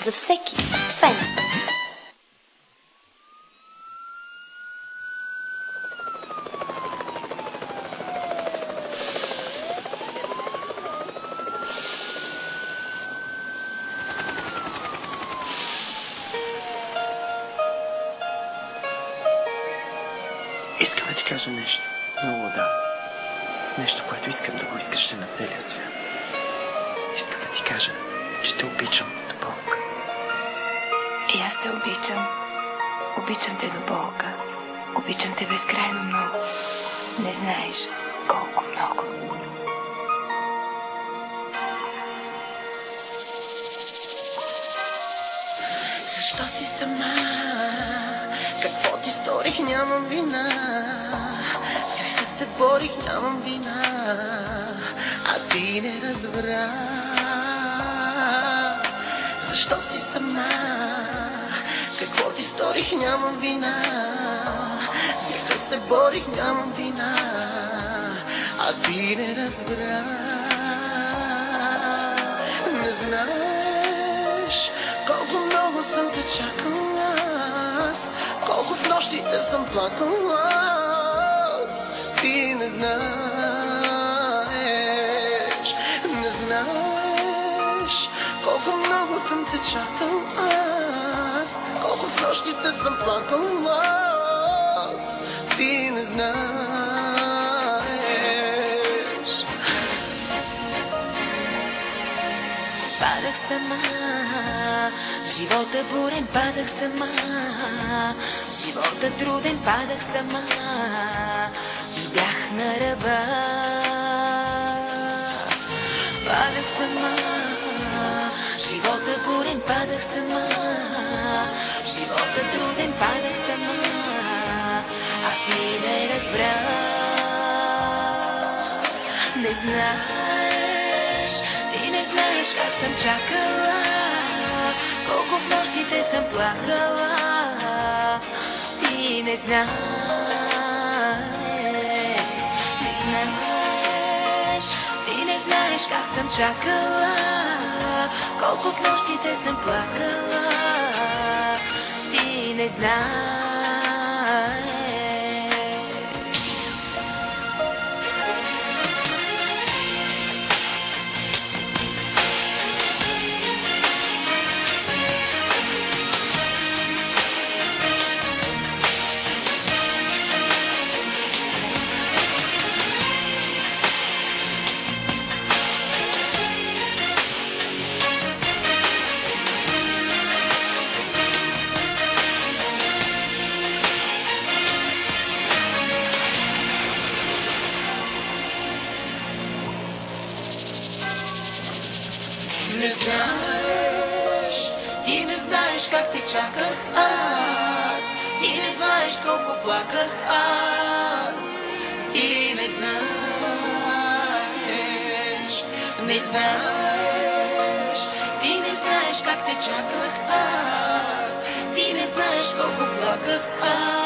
за всеки фен. Искам да ти кажа нещо. Много да. Нещо, което искам да го искаш на целия свят. Искам да ти кажа, че те обичам до болка. И аз те обичам. Обичам те до болка. Обичам те безкрайно много. Не знаеш колко много. Защо си сама? Какво ти сторих? Нямам вина. С греха се борих, нямам вина. А ти не разбра. Защо си сама? Какво ти сторих? Нямам вина. С греха се борих, нямам вина. А ти не разбра. Не знаеш колко много съм те чакала аз, колко в нощите съм плакала аз. Ти не знаеш, не знаеш колко много съм те чакала аз, колко в нощите съм плакала аз. Ти не знаеш. Падах сама, живота бурен, падах сама, живота труден, падах сама и бях на ръба. Падах сама, живота бурен, падах сама, живота труден, падах сама, а ти не разбра. Не знаеш, ти не знаеш как съм чакала, колко в нощите съм плакала. Ти не знаеш, не знаеш, ти не знаеш как съм чакала, колко в нощите съм плакала. Ти не знаеш. Не знаеш, ти не знаеш как те чаках аз, ти не знаеш колко плаках аз. Ти не знаеш, не знаеш, ти не знаеш как те чаках аз, ти не знаеш колко плаках аз.